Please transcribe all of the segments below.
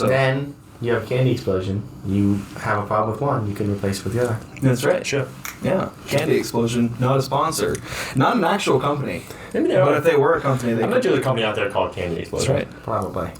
So then you have a candy explosion. You have a problem with one, you can replace with the other. That's right. Sure. Yeah, Candy Explosion, not a sponsor, not an actual company. Maybe they But are. if they were a company, they I could. bet there's a company out there called Candy Explosion. That's right. Probably.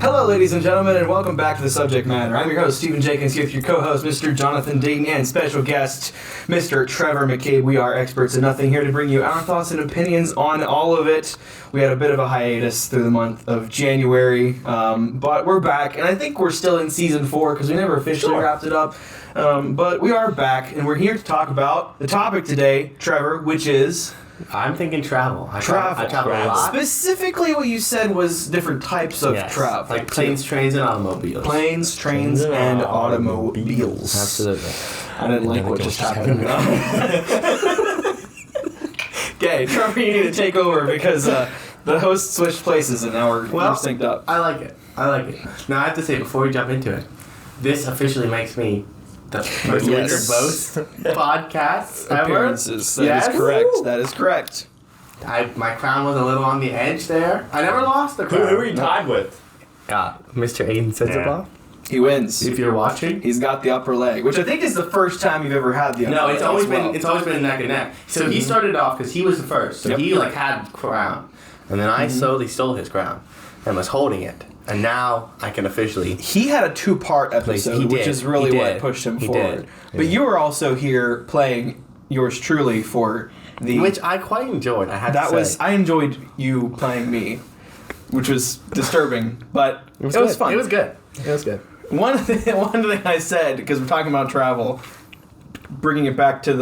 Hello, ladies and gentlemen, and welcome back to The Subject Matter. I'm your host, Stephen Jenkins, here with your co-host, Mr. Jonathan Dayton, and special guest, Mr. Trevor McCabe. We are experts in nothing, here to bring you our thoughts and opinions on all of it. We had a bit of a hiatus through the month of January, but we're back, and I think we're still in Season 4, because we never officially wrapped it up. But we are back, and we're here to talk about the topic today, Trevor, which is... I'm thinking travel. I travel a Travel. lot. Specifically, what you said was different types of Yes. travel. Like planes, trains, and automobiles. Planes, trains, and automobiles. Absolutely. I didn't like what just happened. Okay, Trevor, you need to take over because the host switched places and now we're synced up. I like it. Now, I have to say, before we jump into it, this officially makes me the first Yes. winter boast podcast ever. Appearances. Yes. That is correct. That is correct. My crown was a little on the edge there. I never lost the crown. Who are you tied with? Mr. Aiden Sensabaugh. He wins. If you're watching. He's got the upper leg, which I think is the first time you've ever had the upper No, leg. it's always as well. been neck and neck. So he started off because he was the first. So Yep. he had the crown, and then I slowly stole his crown and was holding it. And now I can officially. He had a two-part episode, He did. which is really He what did. pushed him He forward. did. But you were also here playing yours truly for the... Which I quite enjoyed. I had That to was say. I enjoyed you playing me, which was disturbing, but it was good. fun. It was good. One thing I said, because we're talking about travel, bringing it back to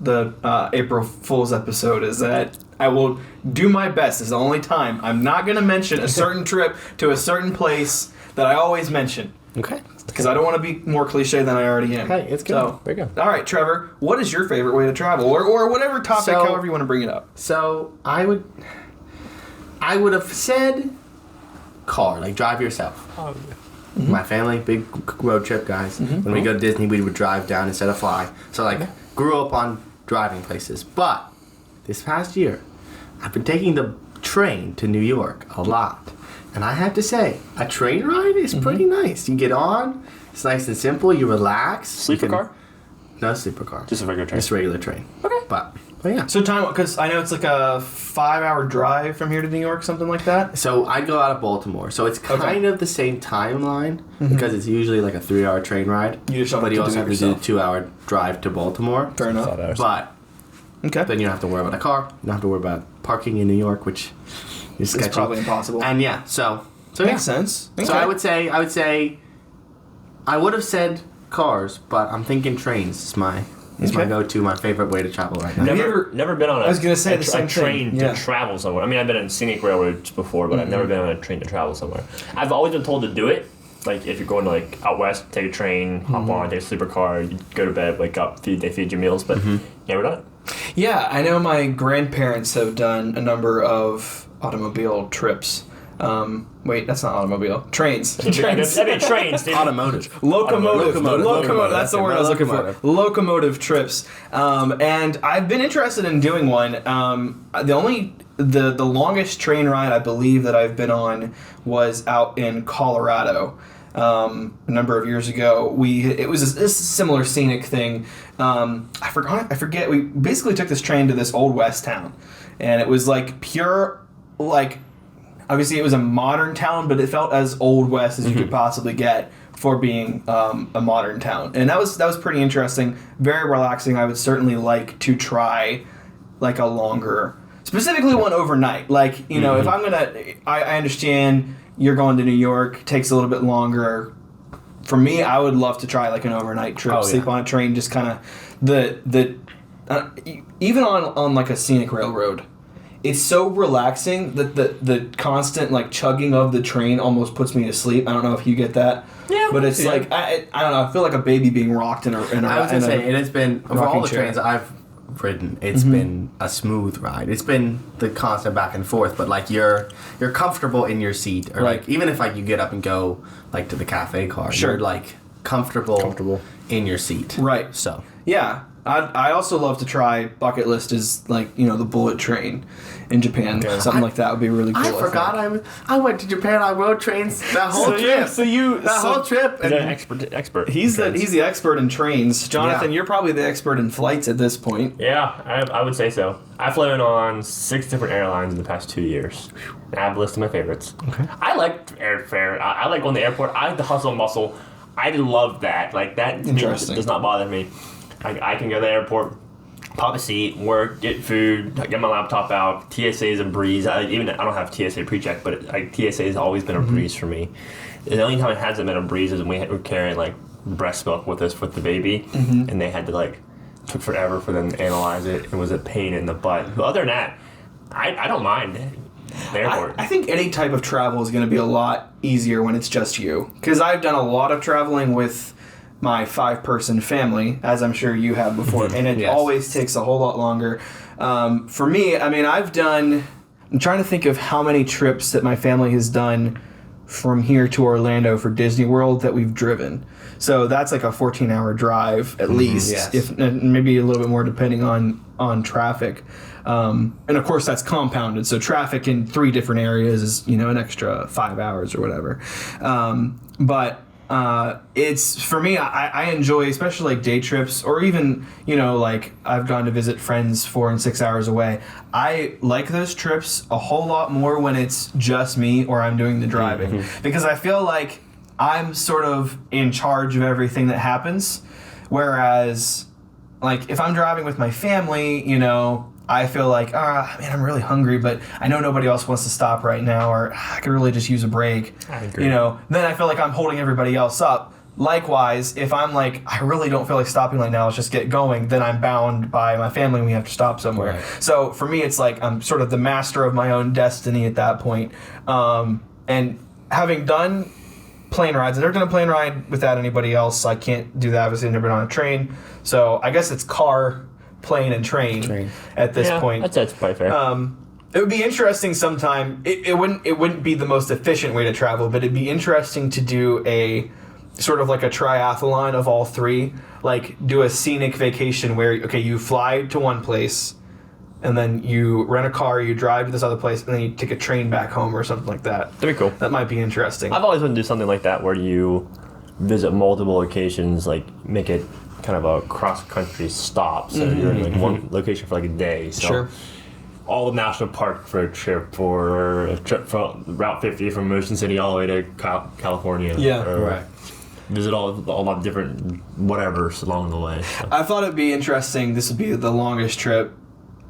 the April Fool's episode, is that I will do my best. It's the only time I'm not going to mention a certain trip to a certain place that I always mention. Okay. Because I don't want to be more cliche than I already am. Hey, it's good. So, There you go. all right, Trevor, what is your favorite way to travel? Or whatever topic, however you want to bring it up. So I would have said car, like drive yourself. Mm-hmm. My family, big road trip guys. When we go to Disney, we would drive down instead of fly. So grew up on driving places. But this past year, I've been taking the train to New York a lot. And I have to say, a train ride is pretty nice. You get on, it's nice and simple, you relax. Sleeper car? No sleeper car. Just a regular train. Just a regular train. Okay. But yeah. So time, because I know it's like a 5-hour drive from here to New York, something like that. So I'd go out of Baltimore. So it's kind of the same timeline because it's usually like a 3-hour train ride. You just don't but have you to also do have it to do a yourself. 2-hour drive to Baltimore. Fair enough. 5 hours. But Okay. then you don't have to worry about a car. You don't have to worry about parking in New York, which is sketchy. It's probably impossible. And yeah, so Makes yeah. sense. Okay. So I would say I would have said cars, but I'm thinking trains is my Okay. go-to, my favorite way to travel right now. Have you Never been on a, I was gonna say a, the tra- same a train thing, to yeah. travel somewhere. I mean, I've been on scenic railroads before, but I've never been on a train to travel somewhere. I've always been told to do it. Like, if you're going to, like, out west, take a train, hop on, take a sleeper car, you go to bed, wake up, they feed you meals, but never done it. Yeah, I know my grandparents have done a number of automobile trips. Wait, that's not automobile. Trains. Trains. That'd be trains, dude. Automotive. Locomotive. That's the word I was looking for. Locomotive. Locomotive trips. And I've been interested in doing one. The longest train ride I believe that I've been on was out in Colorado. A number of years ago, it was a similar scenic thing. I forget. We basically took this train to this old west town, and it was like pure, like, obviously it was a modern town, but it felt as old west as you could possibly get for being a modern town, and that was pretty interesting, very relaxing. I would certainly like to try like a longer, specifically one overnight. Like, you know, if I'm gonna, I understand. You're going to New York, takes a little bit longer. For me, I would love to try like an overnight trip, sleep on a train, just kind of even on like a scenic railroad. it's so relaxing that the constant like chugging of the train almost puts me to sleep. I don't know if you get that. Yeah. But it's like I don't know. I feel like a baby being rocked in a. I was gonna say it has been of all the chair. trains I've ridden. It's been a smooth ride. It's been the constant back and forth, but like you're comfortable in your seat, or like even if like you get up and go like to the cafe car, you're like comfortable in your seat. Right. So yeah. I also love to try bucket list is like the bullet train in Japan. Something like that would be really cool. I forgot I went to Japan on road trains that whole trip. Whole trip. He's an expert. He's the expert in trains. Jonathan, you're probably the expert in flights at this point. Yeah, I would say so. I've flown on 6 different airlines in the past 2 years. And I have a list of my favorites. Okay. I like airfare. I like going to the airport. I like the hustle and bustle. I love that. Like that does not bother me. I can go to the airport, pop a seat, work, get food, get my laptop out. TSA is a breeze. I don't have TSA pre-check, but TSA has always been a breeze for me. The only time it hasn't been a breeze is when we were carrying like breast milk with us with the baby, and they had to took forever for them to analyze it. It was a pain in the butt. But other than that, I don't mind the airport. I think any type of travel is going to be a lot easier when it's just you. Because I've done a lot of traveling with my 5-person family, as I'm sure you have before, and it always takes a whole lot longer. For me, I mean, I'm trying to think of how many trips that my family has done from here to Orlando for Disney World that we've driven. So that's like a 14-hour drive at least, if maybe a little bit more depending on traffic. And of course that's compounded. So traffic in 3 different areas is an extra 5 hours or whatever. But it's for me. I enjoy, especially like day trips, or even like I've gone to visit friends 4 and 6 hours away. I like those trips a whole lot more when it's just me or I'm doing the driving, because I feel like I'm sort of in charge of everything that happens. Whereas, like if I'm driving with my family, I feel like, man, I'm really hungry, but I know nobody else wants to stop right now, or I could really just use a break. I agree. Then I feel like I'm holding everybody else up. Likewise, if I'm like, I really don't feel like stopping right now, let's just get going, then I'm bound by my family and we have to stop somewhere. Right. So for me, it's like I'm sort of the master of my own destiny at that point. And having done plane rides, I've never done a plane ride without anybody else. I can't do that. Obviously, I've never been on a train. So I guess it's car, plane, and train at this point. That's quite fair. It would be interesting sometime. It wouldn't be the most efficient way to travel, but it'd be interesting to do a sort of like a triathlon of all 3. Like do a scenic vacation where you fly to one place, and then you rent a car, you drive to this other place, and then you take a train back home or something like that. That'd be cool. That might be interesting. I've always wanted to do something like that where you visit multiple locations, like make it kind of a cross-country stop. So you're in like one location for like a day. So sure. All the national park for a trip, or a trip from Route 50 from Ocean City all the way to California. Yeah, right. Visit all the different whatevers along the way. So. I thought it'd be interesting. This would be the longest trip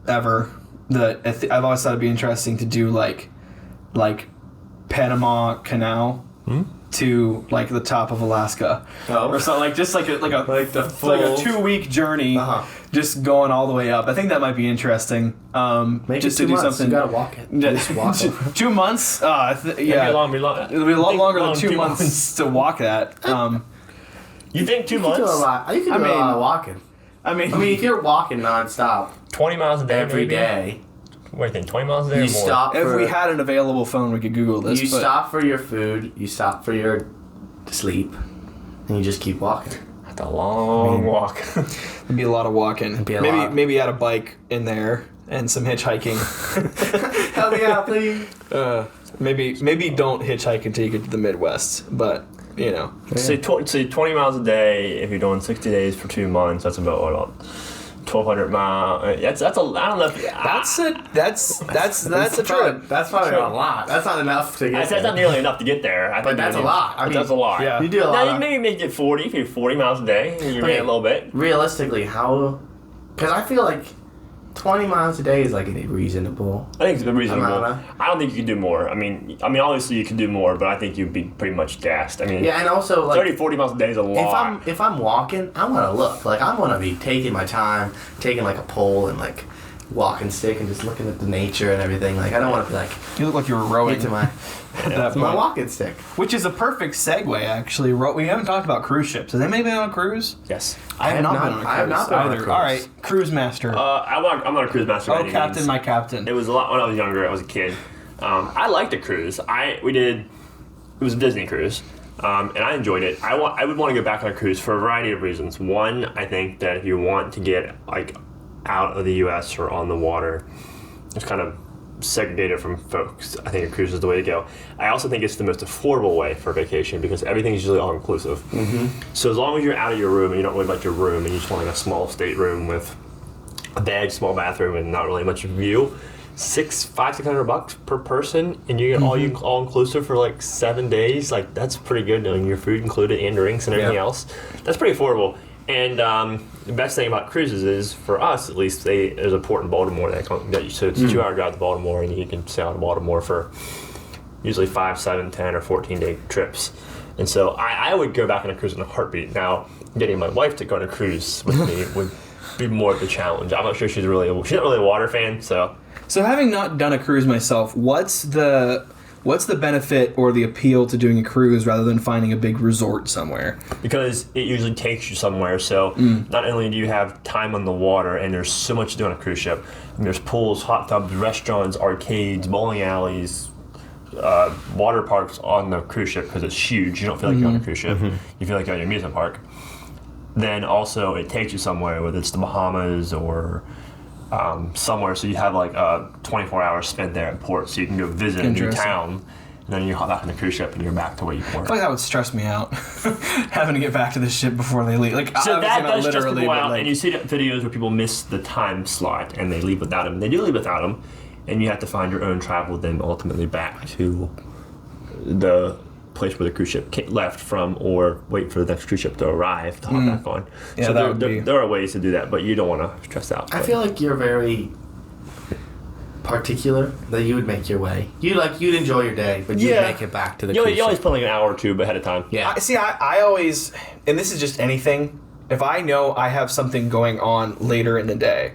ever. I've always thought it'd be interesting to do like Panama Canal to like the top of Alaska, or something like just like a 2-week journey, just going all the way up. I think that might be interesting. Just to do something. You gotta walk it. Just walk it. 2 months. It'll be a lot longer than 2 months to walk that. You think 2 months? You can do a lot. You can do a lot of walking. I mean, if you're walking nonstop 20 miles a day every day. What do you think? 20 miles a day or more? Stop. If we had an available phone, we could Google this. Stop for your food. You stop for your sleep, and you just keep walking. That's a long walk. It'd be a lot of walking. Maybe add a bike in there and some hitchhiking. Help me out, please. Maybe don't hitchhike until you get to the Midwest, but Say 20 miles a day. If you're doing 60 days for 2 months, that's about 1,200 miles. That's a. I don't know. That's a trip. That's probably a lot. That's not enough to get. That's not nearly enough to get there. But that's a lot. I mean, that's a lot. Yeah. You do a lot. Now you maybe make it 40 if you're 40 miles a day. And you make it a little bit. Realistically, how? Because I feel like 20 miles a day is like reasonable. I think it's reasonable. I don't think you can do more. I mean, obviously you can do more, but I think you'd be pretty much gassed. I mean, yeah, and also like 30, 40 miles a day is a lot. If I'm walking, I want to look. Like I want to be taking my time, taking like a pole and like walking stick and just looking at the nature and everything. Like I don't want to be like You look like you were rowing to my that my point. walking stick. Which is a perfect segue, actually. We haven't talked about cruise ships. Has anybody been on a cruise? Yes. I have not been on a cruise. I have not been on a either. cruise. All right, cruise master. I'm not a cruise master. by Oh, any captain, means. my captain. It was a lot when I was younger. I was a kid. I liked a cruise. It was a Disney cruise, and I enjoyed it. I would want to go back on a cruise for a variety of reasons. One, I think that if you want to get like out of the U.S. or on the water, it's kind of segregated from folks. I think a cruise is the way to go. I also think it's the most affordable way for vacation because everything's usually all inclusive. So as long as you're out of your room and you don't worry about your room and you just want like a small stateroom with a bed, small bathroom, and not really much view, $600 per person, and you get all inclusive for like 7 days. Like that's pretty good. Knowing your food included and drinks and everything else, that's pretty affordable. And the best thing about cruises is, for us at least, there's a port in Baltimore so it's a 2-hour drive to Baltimore, and you can sail to Baltimore for usually 5, 7, 10, or 14-day trips. And so I would go back on a cruise in a heartbeat. Now, getting my wife to go on a cruise with me would be more of the challenge. I'm not sure she's not really a water fan, so. So having not done a cruise myself, what's the benefit or the appeal to doing a cruise rather than finding a big resort somewhere? Because it usually takes you somewhere, so not only do you have time on the water, and there's so much to do on a cruise ship. I mean, there's pools, hot tubs, restaurants, arcades, bowling alleys, water parks on the cruise ship because it's huge. You don't feel like you're on a cruise ship. You feel like you're at an amusement park. Then also it takes you somewhere, whether it's the Bahamas or somewhere, so you have like 24 hours spent there at port, so you can go visit a new town, and then you hop back on the cruise ship and you're back to where you were. I feel like that would stress me out, having to get back to the ship before they leave. Like, so that does stress people out, like, and you see videos where people miss the time slot and they leave without them. They do leave without them, and you have to find your own travel then ultimately back to the place where the cruise ship left from, or wait for the next cruise ship to arrive to hop back on. Yeah, so there are ways to do that, but you don't want to stress out. I feel like you're very particular that you would make your way. You'd enjoy your day, but you'd make it back to the cruise You always ship. plan like an hour or two ahead of time. Yeah. I always, and this is just anything, if I know I have something going on later in the day,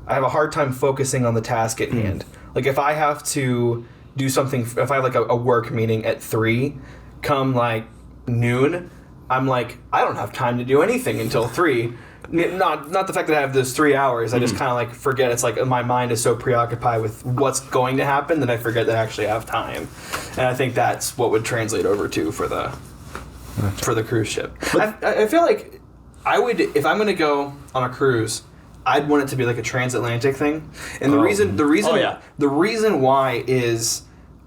I have a hard time focusing on the task at hand. Like if I have to do something, if I have like a work meeting at 3, come like noon, I'm like, I don't have time to do anything until 3. Not the fact that I have those 3 hours. I just kind of like forget. It's like my mind is so preoccupied with what's going to happen that I forget that I actually have time. And I think that's what would translate over to for the cruise ship. I feel like I would, if I'm going to go on a cruise, I'd want it to be like a transatlantic thing. And the reason why is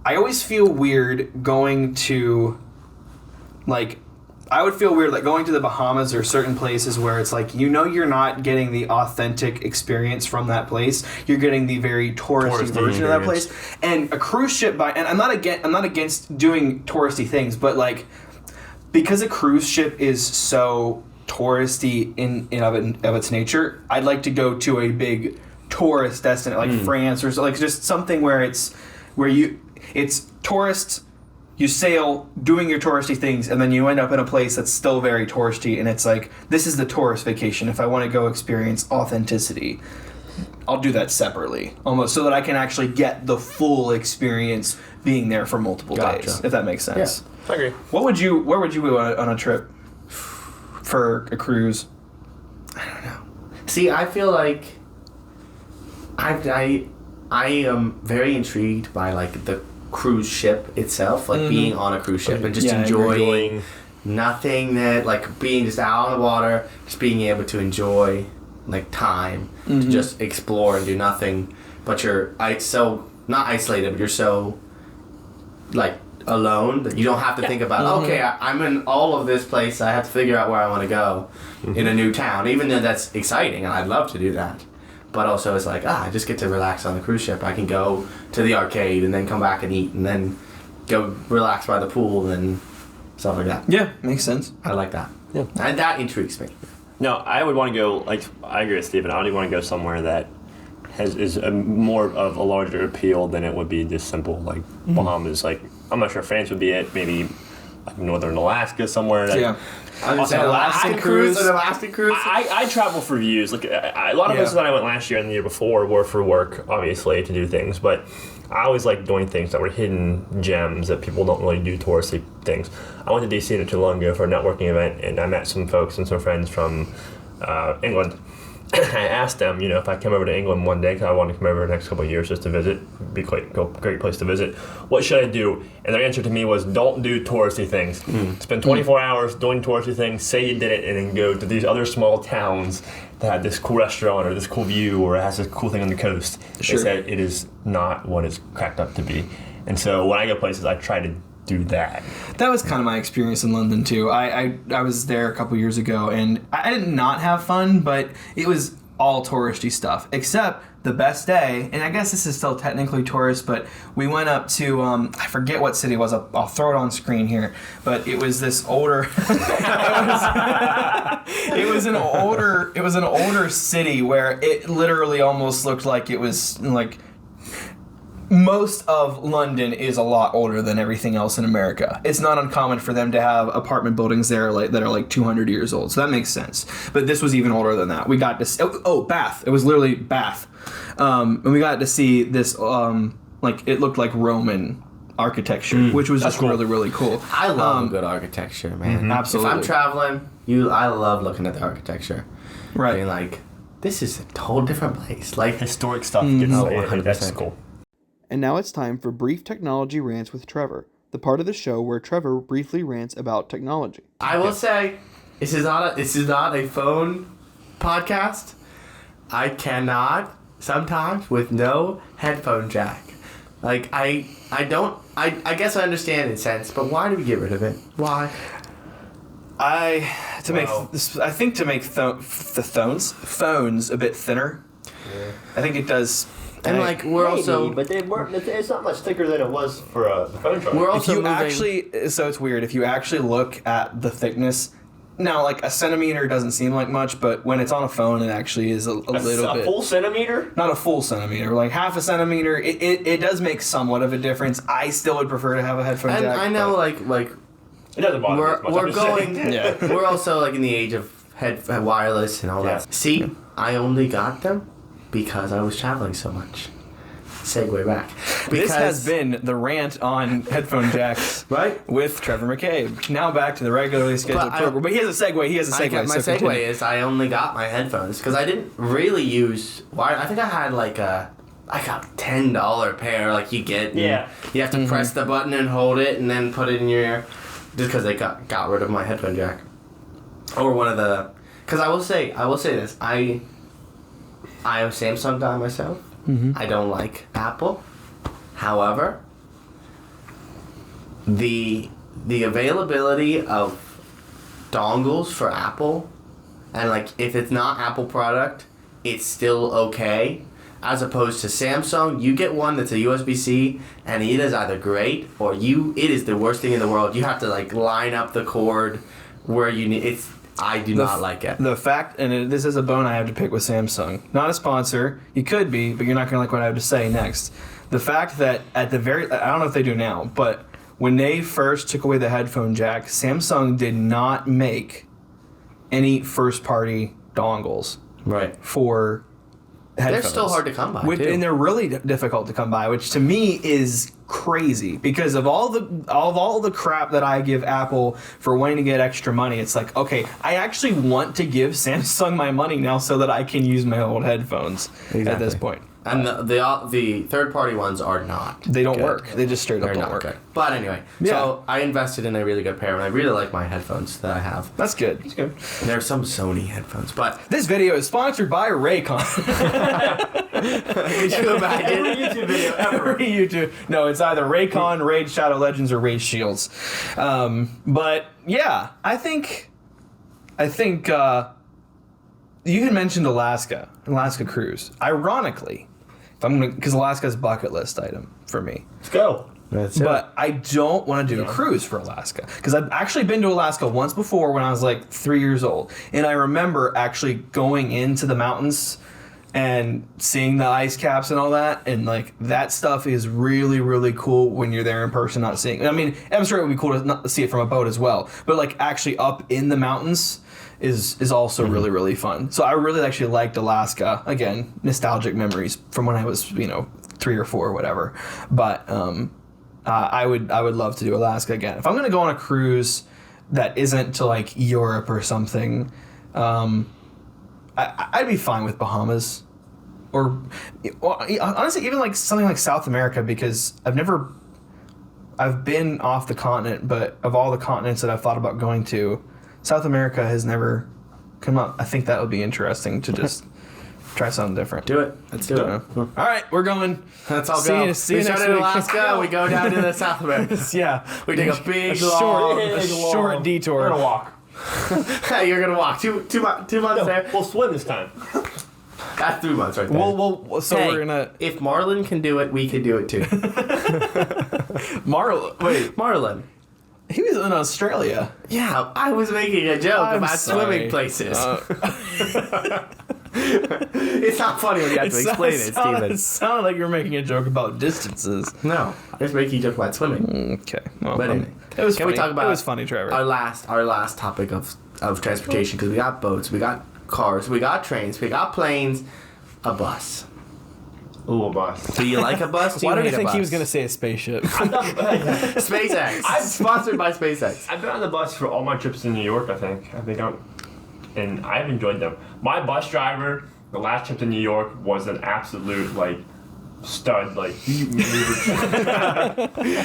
I always feel weird going to, like, I would feel weird like going to the Bahamas or certain places where it's like, you're not getting the authentic experience from that place. You're getting the very touristy version of that place. And a cruise ship and I'm not against doing touristy things, but like, because a cruise ship is so touristy in of its nature, I'd like to go to a big tourist destination like France or like just something where it's tourists. You sail doing your touristy things, and then you end up in a place that's still very touristy, and it's like, this is the tourist vacation. If I want to go experience authenticity, I'll do that separately, almost, so that I can actually get the full experience being there for multiple days, if that makes sense. Yeah, I agree. Where would you go on a trip for a cruise? I don't know. See, I feel like I am very intrigued by like the cruise ship itself, like being on a cruise ship and just enjoying nothing, that like being just out on the water, just being able to enjoy like time to just explore and do nothing, but you're so not isolated, but you're so like alone that you don't have to think about okay, I'm in all of this place, I have to figure out where I want to go in a new town, even though that's exciting and I'd love to do that. But also it's like, I just get to relax on the cruise ship. I can go to the arcade and then come back and eat and then go relax by the pool and stuff like that. Yeah, makes sense. I like that. Yeah. And that intrigues me. No, I would want to go, like, I agree with Steven. I would want to go somewhere that is more of a larger appeal than it would be just simple, like, Bahamas. Like, I'm not sure France would be it. Maybe like northern Alaska somewhere. Yeah. I was Also, an Alaskan cruise. An Alaskan cruise. I travel for views. Like a lot of places that I went last year and the year before were for work, obviously, to do things. But I always like doing things that were hidden gems that people don't really do touristy things. I went to DC not too long ago for a networking event, and I met some folks and some friends from England. I asked them, if I come over to England one day, because I want to come over the next couple of years just to visit, it'd be quite a great place to visit. What should I do? And their answer to me was, don't do touristy things. Spend 24 hours doing touristy things, say you did it, and then go to these other small towns that have this cool restaurant or this cool view or has this cool thing on the coast. Sure. They said it is not what it's cracked up to be. And so when I go places, I try to do that. That was kind of my experience in London too. I was there a couple years ago, and I did not have fun, but it was all touristy stuff, except the best day, and I guess this is still technically tourist, but we went up to, I forget what city it was, I'll throw it on screen here, but it was this older, it was an older city where it literally almost looked like it was like, most of London is a lot older than everything else in America. It's not uncommon for them to have apartment buildings there that are like 200 years old, so that makes sense. But this was even older than that. We got to Bath. It was literally Bath, and we got to see this it looked like Roman architecture, which was just really, really cool. I love good architecture, man. Absolutely. If I'm traveling, I love looking at the architecture. Right. Being like, this is a whole different place. Like Historic stuff gets 100%. That's cool. And now it's time for Brief Technology Rants with Trevor, the part of the show where Trevor briefly rants about technology. I will say, this is not a phone podcast. I cannot sometimes with no headphone jack. Like I guess I understand in a sense, but why do we get rid of it? Why? I think to make the phones a bit thinner. Yeah. I think it does. And like we're also, but they weren't. It's not much thicker than it was for the phone charger. we're also If you moving, so it's weird. If you actually look at the thickness, now like a centimeter doesn't seem like much, but when it's on a phone, it actually is a little bit. A full centimeter? Not a full centimeter, like half a centimeter. It does make somewhat of a difference. I still would prefer to have a headphone and jack. I know but- like It doesn't bother me as much. we're I'm just saying. going. Yeah. We're also like in the age of wireless and all Yeah. that. See, I only got them because I was traveling so much. Segue back. This has been the rant on headphone jacks, right with Trevor McCabe. Now back to the regularly scheduled program. But he has a segue. My so segue is I only got my headphones because I didn't really use wire. I think I had like I got $10 pair like you get. And Yeah. You have to press the button and hold it and then put it in your ear. Just because they got rid of my headphone jack. Or one of the. Because I will say this. I am a Samsung guy myself. I don't like Apple. However, the availability of dongles for Apple, and like if it's not Apple product, it's still okay. As opposed to Samsung, you get one that's a USB-C, and it is either great or it is the worst thing in the world. You have to like line up the cord where you need. I do not like it. The fact, and this is a bone I have to pick with Samsung. Not a sponsor. You could be, but you're not going to like what I have to say next. The fact that at the very, I don't know if they do now, but when they first took away the headphone jack, Samsung did not make any first-party dongles Right. for headphones. They're still hard to come by, too. And they're really difficult to come by, which to me is crazy because of all the crap that I give Apple for wanting to get extra money. It's like, okay, I actually want to give Samsung my money now so that I can use my old headphones at this point. And the third-party ones are not. They don't good. work. They just straight up They're don't not work. good. But anyway, so I invested in a really good pair, and I really like my headphones that I have. That's good. That's good. There's some Sony headphones, but This video is sponsored by Raycon. could you imagine? Every YouTube video ever. Every YouTube. No, it's either Raycon, Raid Shadow Legends, or Raid Shields. But yeah, I think you had mentioned Alaska cruise. Ironically, because Alaska's a bucket list item for me. Let's go. That's it. But I don't want to do a cruise for Alaska because I've actually been to Alaska once before when I was like 3 years old, and I remember actually going into the mountains and seeing the ice caps and all that, and like that stuff is really, really cool when you're there in person, not seeing. I mean, I'm sure it would be cool to not see it from a boat as well, but like actually up in the mountains is also really, really fun. So I really actually liked Alaska. Again, nostalgic memories from when I was 3 or 4 or whatever. But I would love to do Alaska again. If I'm gonna go on a cruise that isn't to like Europe or something, I'd be fine with Bahamas, or honestly even like something like South America, because I've been off the continent, but of all the continents that I've thought about going to, South America has never come up. I think that would be interesting to just try something different. Do it. Let's do it. All right, we're going. Let's all See go. you We next started in week. Alaska. We go down to the South America. Yeah, We take a big, short detour. We're gonna walk. You're gonna walk 2 months there. We'll swim this time. That's 3 months right there. So Hey, we're gonna If Marlon can do it, we can do it too. Marlon. He was in Australia. Yeah, I was making a joke I'm about sorry. swimming places. It's not funny when you have to explain it, Steven. It sounded like you were making a joke about distances. No, I was making a joke about swimming. Okay. Well, But anyway, it was can funny. we talk about It was funny, Trevor. our last topic of transportation? Because we got boats, we got cars, we got trains, we got planes, a bus. Ooh, a bus. Do you like a bus? Do Why you did I hate think a he bus? was going to say a spaceship? SpaceX. I'm sponsored by SpaceX. I've been on the bus for all my trips in New York, I think and I've enjoyed them. My bus driver, the last trip to New York, was an absolute, like, stud. Like, he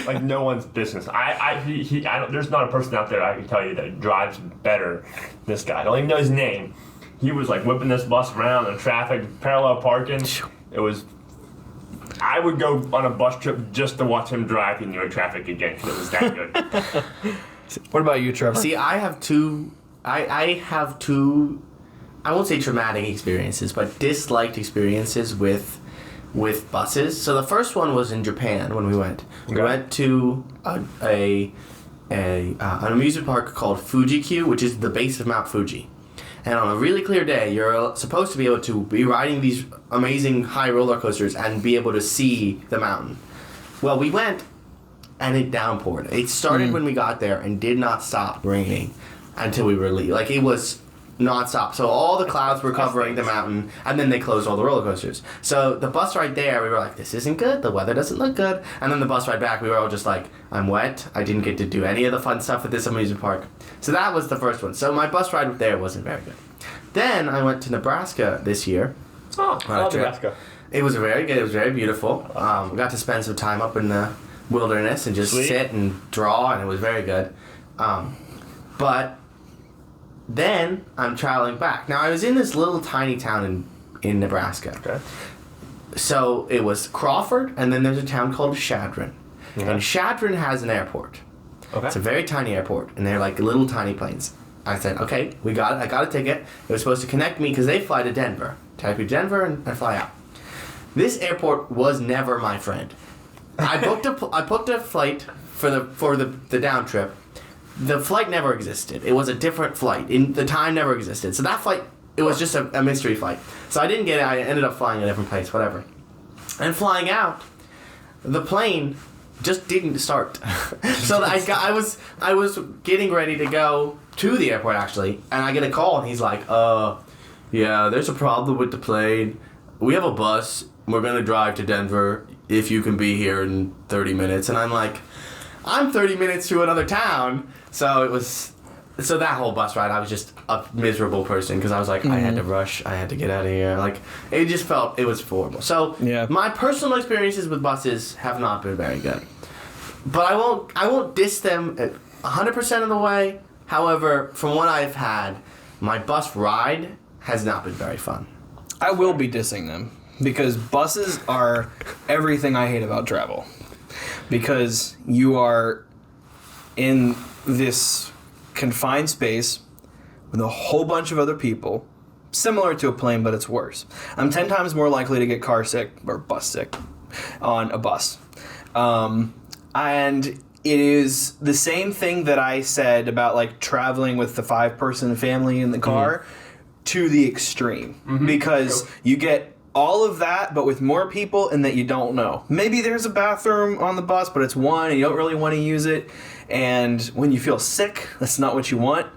like, no one's business. There's not a person out there I can tell you that drives better than this guy. I don't even know his name. He was, like, whipping this bus around in traffic, parallel parking. It was... I would go on a bus trip just to watch him drive in New York traffic again, because it was that good. What about you, Trevor? See, I have two. I have two. I won't say traumatic experiences, but disliked experiences with buses. So the first one was in Japan when we went. We went to an amusement park called Fuji-Q, which is the base of Mount Fuji. And on a really clear day, you're supposed to be able to be riding these amazing high roller coasters and be able to see the mountain. Well, we went, and it downpoured. It started when we got there and did not stop raining until we were leaving. Like, it was nonstop. So all the clouds were covering the mountain, and then they closed all the roller coasters. So the bus ride there, we were like, this isn't good. The weather doesn't look good. And then the bus ride back, we were all just like, I'm wet. I didn't get to do any of the fun stuff at this amusement park. So that was the first one. So my bus ride there wasn't very good. Then I went to Nebraska this year. Oh, I love Nebraska. It was very good. It was very beautiful. We got to spend some time up in the wilderness and just sit and draw, and it was very good. But then I'm traveling back. Now, I was in this little tiny town in Nebraska. Okay. So it was Crawford, and then there's a town called Chadron. Okay. And Chadron has an airport. Okay. It's a very tiny airport, and they're like little tiny planes. I said, okay, we got it. I got a ticket. It was supposed to connect me because they fly to Denver. Take me to Denver and fly out. This airport was never my friend. I booked a flight for the down trip. The flight never existed. It was a different flight. The time never existed. So that flight, it was just a mystery flight. So I didn't get it. I ended up flying a different place, whatever. And flying out, the plane just didn't start. So I was getting ready to go to the airport, actually, and I get a call, and he's like, yeah, there's a problem with the plane. We have a bus. We're going to drive to Denver if you can be here in 30 minutes. And I'm like, I'm 30 minutes to another town. So that whole bus ride, I was just a miserable person because I was like, I had to rush. I had to get out of here. Like, it just felt, it was horrible. So my personal experiences with buses have not been very good. But I won't diss them 100% of the way. However, from what I've had, my bus ride has not been very fun. I will be dissing them because buses are everything I hate about travel. Because you are in this confined space with a whole bunch of other people, similar to a plane, but it's worse. I'm 10 times more likely to get car sick or bus sick on a bus. And it is the same thing that I said about like traveling with the 5-person family in the car to the extreme. Because you get all of that, but with more people and that you don't know. Maybe there's a bathroom on the bus, but it's one and you don't really want to use it. And when you feel sick, that's not what you want.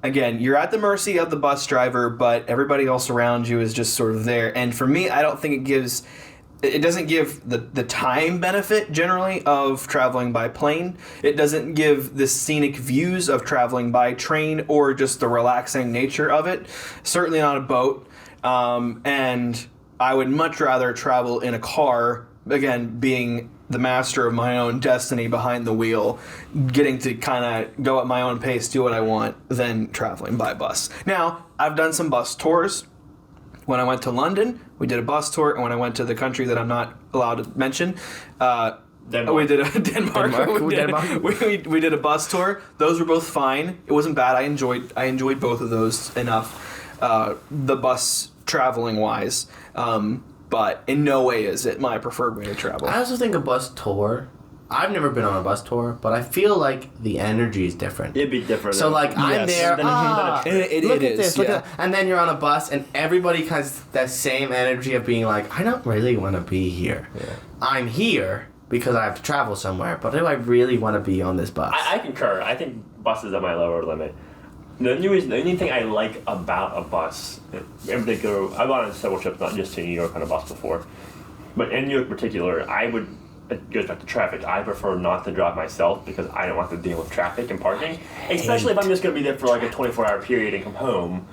Again, you're at the mercy of the bus driver, but everybody else around you is just sort of there. And for me, I don't think it doesn't give the time benefit generally of traveling by plane. It doesn't give the scenic views of traveling by train or just the relaxing nature of it. Certainly not a boat. And I would much rather travel in a car, again, being the master of my own destiny behind the wheel, getting to kind of go at my own pace, do what I want, than traveling by bus. Now, I've done some bus tours. When I went to London, we did a bus tour, and when I went to the country that I'm not allowed to mention, Denmark. we did a Denmark. We did a bus tour. Those were both fine. It wasn't bad. I enjoyed both of those enough. The bus traveling wise, but in no way is it my preferred way to travel. I also think a bus tour. I've never been on a bus tour, but I feel like the energy is different. It'd be different. So like I'm there, It is. Look at, and then you're on a bus, and everybody has that same energy of being like, I don't really want to be here. Yeah. I'm here because I have to travel somewhere, but do I really want to be on this bus? I concur. I think buses are my lower limit. The only thing I like about a bus, in particular, I've gone on several trips, not just to New York on a bus before, but in New York in particular, it goes back to traffic. I prefer not to drive myself because I don't want to deal with traffic and parking, especially if I'm just going to be there for like a 24-hour period and come home.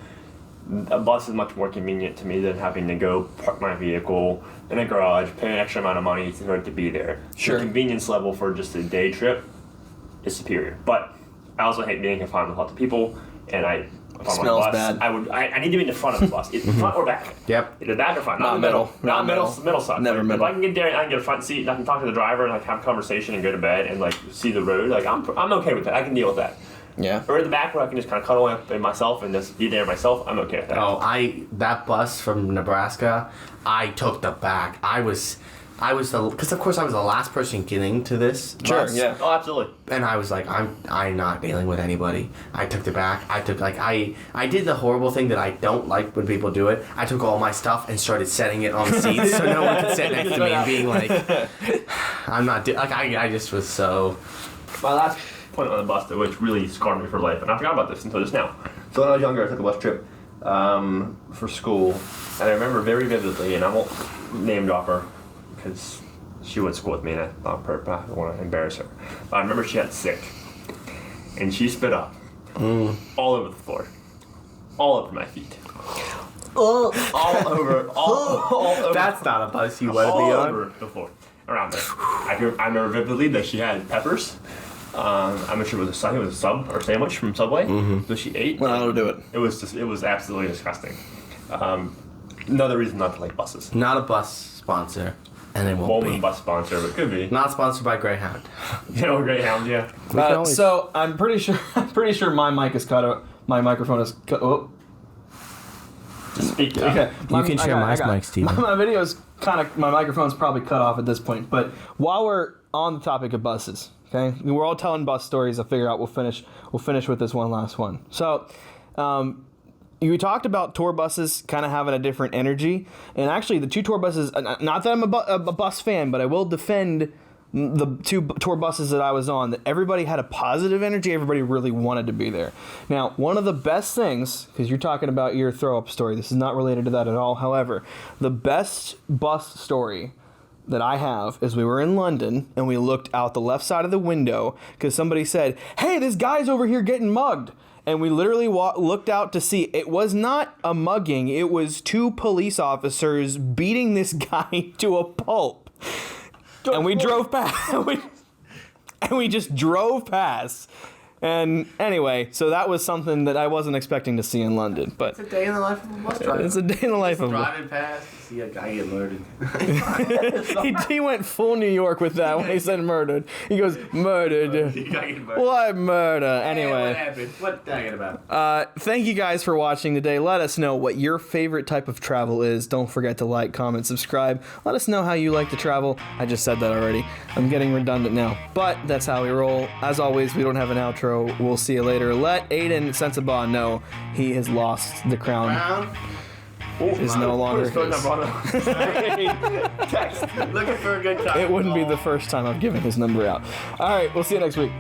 A bus is much more convenient to me than having to go park my vehicle in a garage, pay an extra amount of money in order to be there. Sure. The convenience level for just a day trip is superior. But I also hate being confined with lots of people, and if I'm Smells on a bus, bad. I need to be in the front of the bus, either front or back. Yep. Either back or front, Not not the middle. middle. Not middle. Middle sucks. Never Like, middle. If I can get there and I can get a front seat and I can talk to the driver and like have a conversation and go to bed and like see the road, like I'm okay with that. I can deal with that. Yeah. Or in the back where I can just kind of cuddle up in myself and just be there myself, I'm okay with that. Oh, that bus from Nebraska, I took the back. Because of course I was the last person getting to this bus. Yeah. Oh, absolutely. And I was like, I'm not dealing with anybody. I took the back. I did the horrible thing that I don't like when people do it. I took all my stuff and started setting it on the seats so no one could sit next to me and being like, I'm not I just was so. My last point on the bus, which really scarred me for life, and I forgot about this until just now. So when I was younger, I took a bus trip for school, and I remember very vividly, and I won't name drop her because she went to school with me, and I thought I don't want to embarrass her. But I remember she had sick, and she spit up all over the floor, all over my feet. All over. That's not a bus you want to all be on. over the floor, around there. I remember vividly that she had peppers. I'm not sure it was a sub or sandwich from Subway that she ate. Well, that'll do it. It was absolutely disgusting. Another reason not to like buses. Not a bus sponsor, and it won't be. Bus sponsor, but could be. Not sponsored by Greyhound. Greyhound, yeah. So I'm pretty sure my mic is cut out. My microphone is cut. Oh. Just speak. Okay. You can share my mic, Steven. My video's my microphone's probably cut off at this point. But while we're on the topic of buses, okay, we're all telling bus stories. I figure out we'll finish with this one last one. So, you talked about tour buses kind of having a different energy, and actually the two tour buses. Not that I'm a bus fan, but I will defend the two tour buses that I was on. That everybody had a positive energy. Everybody really wanted to be there. Now, one of the best things, because you're talking about your throw up story. This is not related to that at all. However, the best bus story that I have is we were in London and we looked out the left side of the window because somebody said, "Hey, this guy's over here getting mugged." And we literally looked out to see. It was not a mugging. It was two police officers beating this guy to a pulp. And we drove past. And we just drove past. And anyway, so that was something that I wasn't expecting to see in London. But It's a day in the life of a bus driver. it's a day in the life of a Driving past, you see a guy get murdered. he went full New York with that when he said murdered. He goes, murdered. You gotta get murdered. Why murder? Hey, Anyway. what happened? What talking about? Thank you guys for watching today. Let us know what your favorite type of travel is. Don't forget to like, comment, subscribe. Let us know how you like to travel. I just said that already. I'm getting redundant now. But that's how we roll. As always, we don't have an outro. We'll see you later. Let Aiden Sensabaugh know he has lost the crown. is no longer his. Phone number on the text. Looking for a good time. It wouldn't be the first time I've given his number out. All right, we'll see you next week.